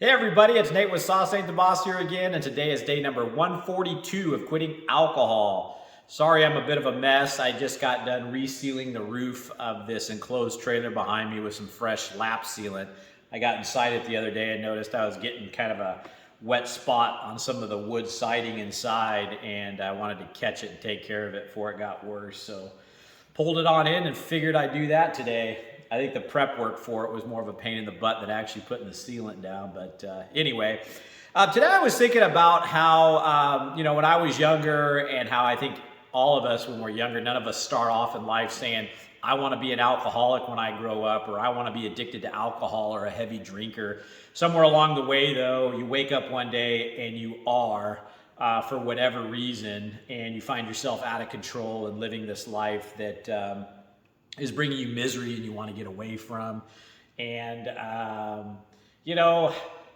Hey everybody, it's Nate with Sauce Ain't the Boss here again, and today is day number 142 of quitting alcohol. Sorry I'm a bit of a mess. I just got done resealing the roof of this enclosed trailer behind me with some fresh lap sealant. I got inside it the other day and noticed I was getting kind of a wet spot on some of the wood siding inside, and I wanted to catch it and take care of it before it got worse. So pulled it on in and figured I'd do that today. I think the prep work for it was more of a pain in the butt than actually putting the sealant down. But anyway, today I was thinking about how, when I was younger and how I think all of us when we're younger, none of us start off in life saying, I want to be an alcoholic when I grow up, or I want to be addicted to alcohol or a heavy drinker. Somewhere along the way, though, you wake up one day and you are, for whatever reason, and you find yourself out of control and living this life that is bringing you misery and you want to get away from. And,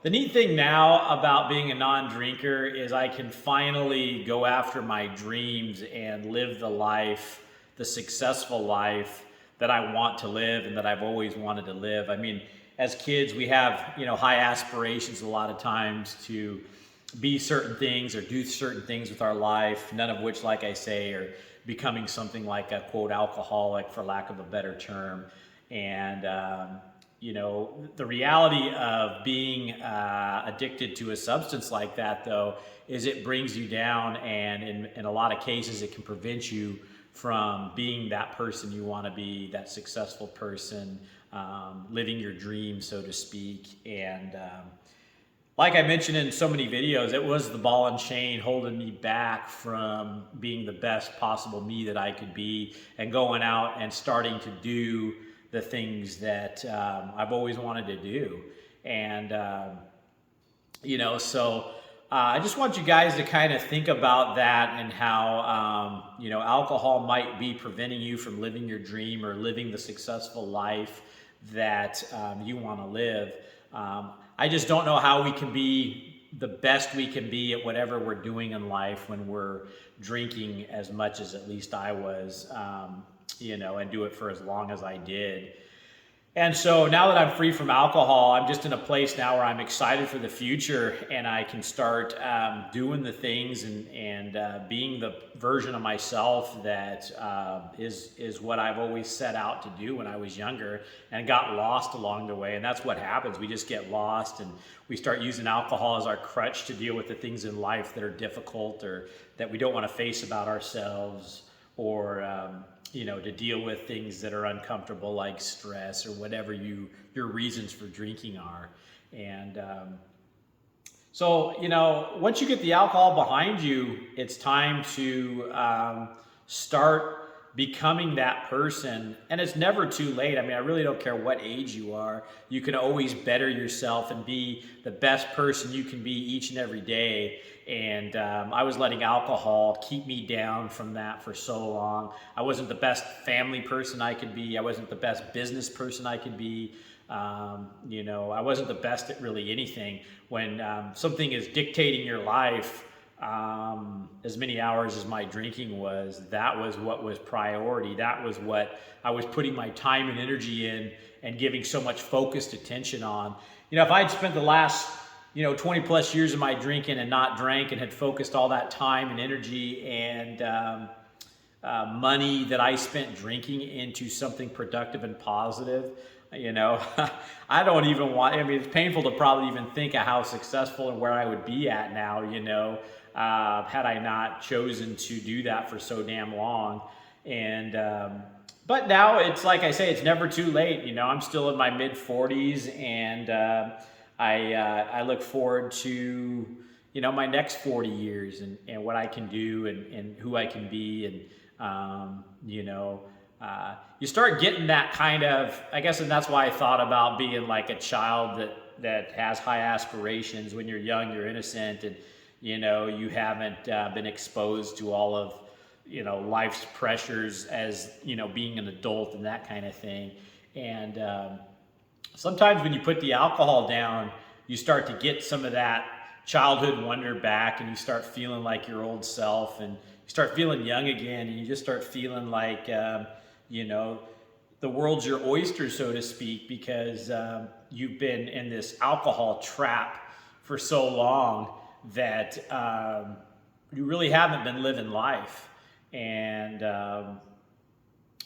the neat thing now about being a non-drinker is I can finally go after my dreams and live the life, the successful life that I want to live and that I've always wanted to live. I mean, as kids, we have, high aspirations a lot of times to be certain things or do certain things with our life, none of which, like I say, are becoming something like a quote alcoholic, for lack of a better term. And the reality of being addicted to a substance like that, though, is it brings you down, and in a lot of cases it can prevent you from being that person you want to be, that successful person, living your dreams, so to speak. And like I mentioned in so many videos, it was the ball and chain holding me back from being the best possible me that I could be and going out and starting to do the things that I've always wanted to do. And, I just want you guys to kind of think about that and how, alcohol might be preventing you from living your dream or living the successful life that you want to live. I just don't know how we can be the best we can be at whatever we're doing in life when we're drinking as much as at least I was, and do it for as long as I did. And so now that I'm free from alcohol, I'm just in a place now where I'm excited for the future, and I can start doing the things and being the version of myself that is what I've always set out to do when I was younger and got lost along the way. And that's what happens. We just get lost and we start using alcohol as our crutch to deal with the things in life that are difficult or that we don't want to face about ourselves, or to deal with things that are uncomfortable like stress or whatever your reasons for drinking are. And once you get the alcohol behind you, it's time to start becoming that person. And it's never too late. I mean, I really don't care what age you are. You can always better yourself and be the best person you can be each and every day. And I was letting alcohol keep me down from that for so long. I wasn't the best family person I could be. I wasn't the best business person I could be. I wasn't the best at really anything. When something is dictating your life, as many hours as my drinking was, that was what was priority. That was what I was putting my time and energy in and giving so much focused attention on. If I'd spent the last 20 plus years of my drinking and not drank and had focused all that time and energy and money that I spent drinking into something productive and positive, I don't even want, it's painful to probably even think of how successful and where I would be at now, had I not chosen to do that for so damn long. And, but now it's like I say, it's never too late. I'm still in my mid 40s, and I look forward to, my next 40 years and what I can do and who I can be. And, you start getting that kind of, I guess, and that's why I thought about being like a child that has high aspirations. When you're young, you're innocent, and, you haven't been exposed to all of, life's pressures as, being an adult and that kind of thing. And, sometimes when you put the alcohol down, you start to get some of that childhood wonder back, and you start feeling like your old self, and you start feeling young again, and you just start feeling like, the world's your oyster, so to speak, because you've been in this alcohol trap for so long that you really haven't been living life. And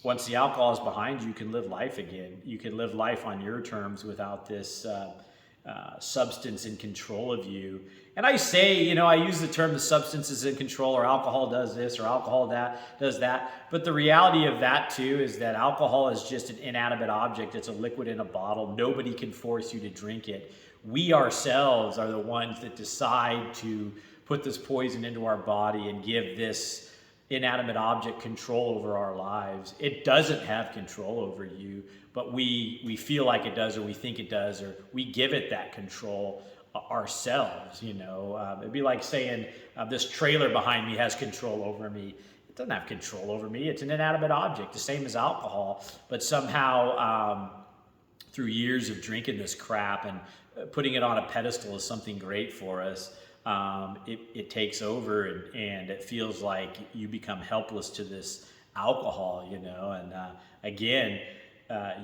once the alcohol is behind you, you can live life again. You can live life on your terms without this substance in control of you. And I say, you know, I use the term the substance is in control, or alcohol does this, or alcohol does that. But the reality of that too is that alcohol is just an inanimate object. It's a liquid in a bottle. Nobody can force you to drink it. We ourselves are the ones that decide to put this poison into our body and give this inanimate object control over our lives. It doesn't have control over you, but we feel like it does, or we think it does, or we give it that control ourselves. You know, it'd be like saying this trailer behind me has control over me. It doesn't have control over me. It's an inanimate object, the same as alcohol. But somehow, through years of drinking this crap and putting it on a pedestal as something great for us, it takes over, and it feels like you become helpless to this alcohol, you know. And again,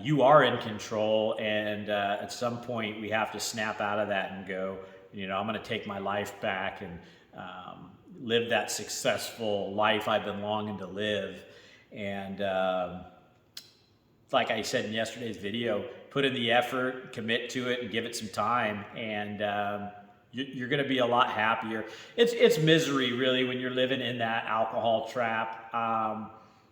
you are in control, and at some point we have to snap out of that and go, you know, I'm going to take my life back and live that successful life I've been longing to live. And like I said in yesterday's video, put in the effort, commit to it, and give it some time, and you're going to be a lot happier. It's misery, really, when you're living in that alcohol trap.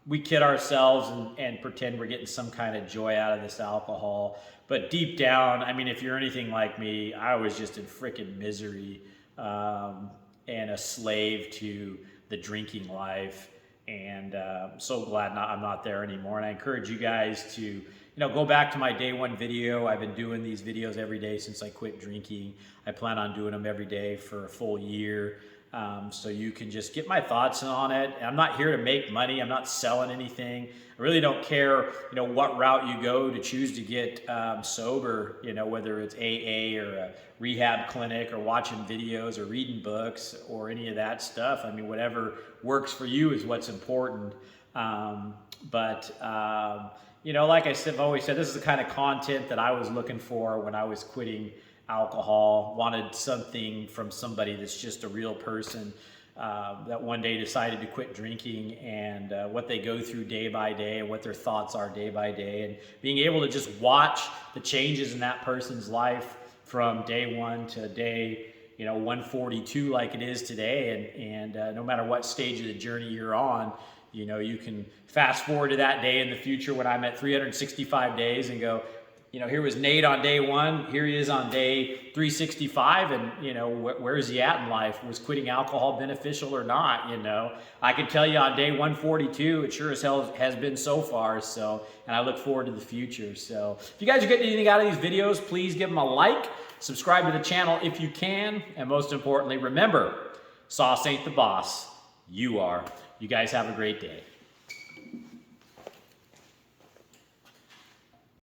We kid ourselves and pretend we're getting some kind of joy out of this alcohol. But deep down, I mean, if you're anything like me, I was just in freaking misery and a slave to the drinking life. And I'm so glad I'm not there anymore. And I encourage you guys to, you know, go back to my day one video. I've been doing these videos every day since I quit drinking. I plan on doing them every day for a full year. So you can just get my thoughts on it. I'm not here to make money. I'm not selling anything. I really don't care, you know, what route you go to choose to get sober, you know, whether it's AA or a rehab clinic or watching videos or reading books or any of that stuff. I mean, whatever works for you is what's important. You know, like I've always said, this is the kind of content that I was looking for when I was quitting alcohol. Wanted something from somebody that's just a real person that one day decided to quit drinking, and what they go through day by day and what their thoughts are day by day, and being able to just watch the changes in that person's life from day one to day, you know, 142 like it is today. And no matter what stage of the journey you're on, you know, you can fast forward to that day in the future when I'm at 365 days and go, you know, here was Nate on day one, here he is on day 365, and, you know, where is he at in life? Was quitting alcohol beneficial or not, you know? I can tell you on day 142, it sure as hell has been so far, so, and I look forward to the future. So, if you guys are getting anything out of these videos, please give them a like, subscribe to the channel if you can, and most importantly, remember, sauce ain't the boss, you are. You guys have a great day.